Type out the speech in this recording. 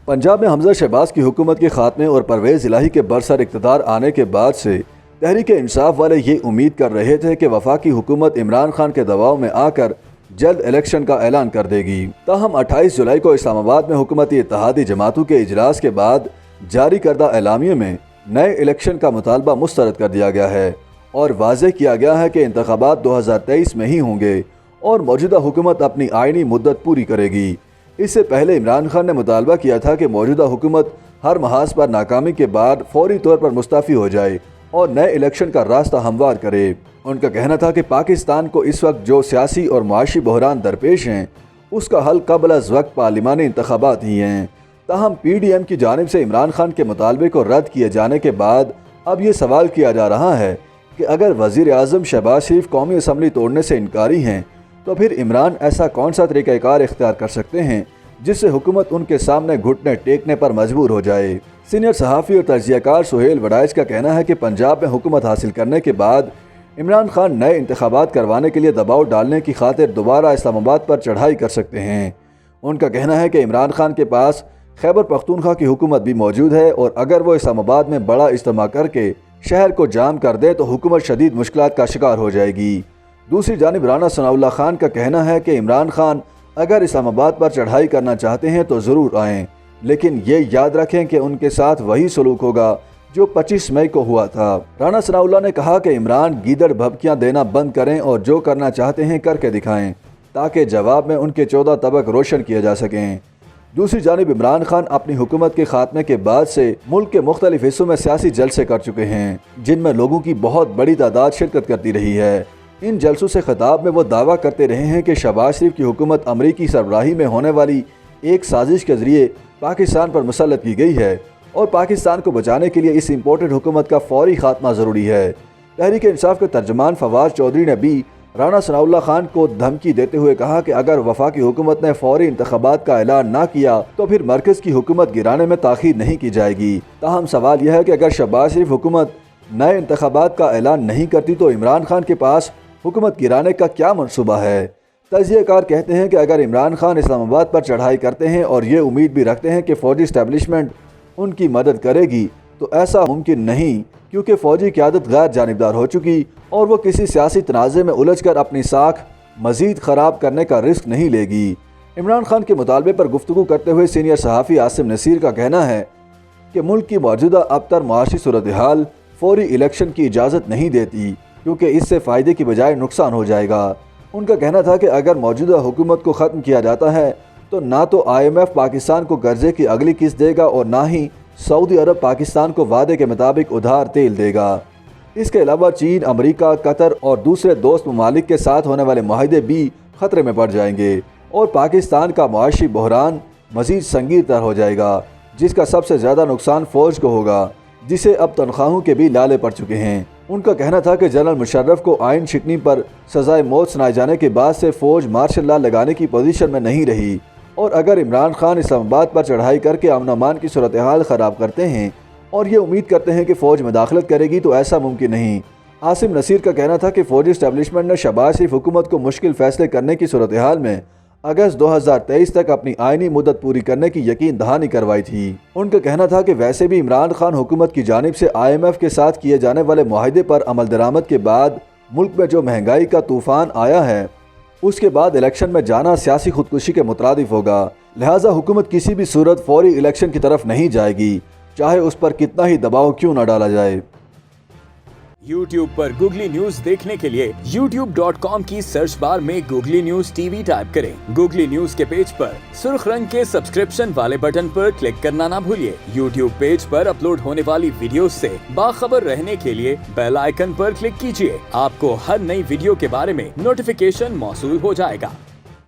पंजाब में हमजा शहबाज की हुकूमत के खात्मे और परवेज़ इलाही के बरसर इक़्तिदार आने के बाद से तहरीक इंसाफ वाले ये उम्मीद कर रहे थे कि वफाकी हुकूमत इमरान खान के दबाव में आकर जल्द इलेक्शन का ऐलान कर देगी। ताहम 28 जुलाई को इस्लामाबाद में हुकूमती इत्तेहादी जमातों के इजलास के बाद जारी करदा एलामिये में नए इलेक्शन का मुतालबा मुस्तरद कर दिया गया है और वाज़ेह किया गया है कि इंतखाबात 2023 में ही होंगे और मौजूदा हुकूमत अपनी आइनी मुद्दत पूरी करेगी। इससे पहले इमरान खान ने मुतालबा किया था कि मौजूदा हुकूमत हर महाज पर नाकामी के बाद फौरी तौर पर मुस्तफ़ी हो जाए और नए इलेक्शन का रास्ता हमवार करे। उनका कहना था कि पाकिस्तान को इस वक्त जो सियासी और माशी बहरान दरपेश हैं उसका हल क़ब्ल अज़ वक्त पार्लिमानी इंतखाबात ही हैं। ताहम PDM की जानिब से इमरान खान के मुतालबे को रद्द किए जाने के बाद अब ये सवाल किया जा रहा है कि अगर वज़ीर आज़म शहबाज शरीफ कौमी असम्बली तोड़ने से इनकारी हैं तो फिर इमरान ऐसा कौन सा तरीक़ाकार इख्तियार कर सकते हैं जिससे हुकूमत उनके सामने घुटने टेकने पर मजबूर हो जाए। सीनियर सहाफ़ी और तजियाकार सुहेल वड़ाइच का कहना है कि पंजाब में हुकूमत हासिल करने के बाद इमरान खान नए इंतखाबात करवाने के लिए दबाव डालने की खातिर दोबारा इस्लामाबाद पर चढ़ाई कर सकते हैं। उनका कहना है कि इमरान खान के पास खैबर पख्तूनख्वा की हुकूमत भी मौजूद है और अगर वो इस्लामाबाद में बड़ा इज्तिमा करके शहर को जाम कर दे तो हुकूमत शदीद मुश्किलात का शिकार हो जाएगी। दूसरी जानिब राना सनाउल्लाह खान का कहना है कि इमरान खान अगर इस्लामाबाद पर चढ़ाई करना चाहते हैं तो ज़रूर आएँ, लेकिन ये याद रखें कि उनके साथ वही सलूक होगा जो 25 मई को हुआ था। राना सनाउल्लाह ने कहा कि इमरान गीदड़ भभकियाँ देना बंद करें और जो करना चाहते हैं करके दिखाएं ताकि जवाब में उनके 14 तबक रोशन किए जा सकें। दूसरी जानिब इमरान खान अपनी हुकूमत के खात्मे के बाद से मुल्क के मुख्तलिफ हिस्सों में सियासी जलसे कर चुके हैं जिनमें लोगों की बहुत बड़ी तादाद शिरकत करती रही है। इन जलसों से खिताब में वो दावा करते रहे हैं कि शहबाज शरीफ की हुकूमत अमरीकी सरबराही में होने वाली एक साजिश के ज़रिए पाकिस्तान पर मुसल्लत की गई है और पाकिस्तान को बचाने के लिए इस इम्पोर्टेड हुकूमत का फौरी खात्मा ज़रूरी है। तहरीक इंसाफ के तर्जमान फवाद चौधरी ने भी राना सनाउल्लाह खान को धमकी देते हुए कहा कि अगर वफाकी हुकूमत ने फौरी इंतखाबात का ऐलान ना किया तो फिर मरकज़ की हुकूमत गिराने में ताख़ीर नहीं की जाएगी। ताहम सवाल यह है कि अगर शहबाज शरीफ हुकूमत नए इंतखाबात का ऐलान नहीं करती तो इमरान खान के पास हुकूमत गिराने का क्या मनसूबा है। तजियाकार कहते हैं कि अगर इमरान खान इस्लामाबाद पर चढ़ाई करते हैं और ये उम्मीद भी रखते हैं कि फ़ौजी इस्टेब्लिशमेंट उनकी मदद करेगी तो ऐसा मुमकिन नहीं, क्योंकि फ़ौजी क़यादत गैर जानिबदार हो चुकी और वो किसी सियासी तनाज़े में उलझ कर अपनी साख मज़ीद ख़राब करने का रिस्क नहीं लेगी। इमरान खान के मुतालबे पर गुफ्तगू करते हुए सीनियर सहाफ़ी आसिम नसीर का कहना है कि मुल्क की मौजूदा अबतर मुआशी सूरत हाल फौरी इलेक्शन की इजाज़त नहीं देती, क्योंकि इससे फ़ायदे की बजाय नुकसान हो जाएगा। उनका कहना था कि अगर मौजूदा हुकूमत को ख़त्म किया जाता है तो ना तो IMF पाकिस्तान को कर्जे की अगली किस्त देगा और ना ही सऊदी अरब पाकिस्तान को वादे के मुताबिक उधार तेल देगा। इसके अलावा चीन, अमेरिका, कतर और दूसरे दोस्त ममालिक के साथ होने वाले माहिदे भी ख़तरे में पड़ जाएंगे और पाकिस्तान का मुआशी बहरान मज़ीद संगीन तर हो जाएगा, जिसका सबसे ज़्यादा नुकसान फ़ौज को होगा, जिसे अब तनख्वाहों के भी लाले पड़ चुके हैं। उनका कहना था कि जनरल मुशर्रफ को आइन शिकनी पर सज़ाए मौत सुनाए जाने के बाद से फ़ौज मार्शल लॉ लगाने की पोजीशन में नहीं रही और अगर इमरान खान इस्लामाबाद पर चढ़ाई करके अमन अमान की सूरत हाल ख़राब करते हैं और ये उम्मीद करते हैं कि फ़ौज मुदाखलत करेगी तो ऐसा मुमकिन नहीं। आसिम नसीर का कहना था कि फ़ौजी इस्टेब्लिशमेंट ने शहबाज शरीफ हुकूमत को मुश्किल फ़ैसले करने की सूरत हाल में अगस्त 2023 तक अपनी आइनी मुद्दत पूरी करने की यकीन दहानी करवाई थी। उनका कहना था कि वैसे भी इमरान खान हुकूमत की जानिब से IMF के साथ किए जाने वाले मुआहदे पर अमल दरामद के बाद मुल्क में जो महंगाई का तूफ़ान आया है उसके बाद इलेक्शन में जाना सियासी खुदकुशी के मुतरादिफ होगा। लिहाजा हुकूमत किसी भी सूरत फौरी इलेक्शन की तरफ नहीं जाएगी, चाहे उस पर कितना ही दबाव क्यों न डाला जाए। YouTube पर गूगली न्यूज देखने के लिए youtube.com की सर्च बार में गूगली न्यूज TV टाइप करें। गूगली न्यूज के पेज पर सुर्ख रंग के सब्सक्रिप्शन वाले बटन पर क्लिक करना ना भूलिए। YouTube पेज पर अपलोड होने वाली वीडियोस से बाखबर रहने के लिए बेल आइकन पर क्लिक कीजिए। आपको हर नई वीडियो के बारे में नोटिफिकेशन मौसूल हो जाएगा।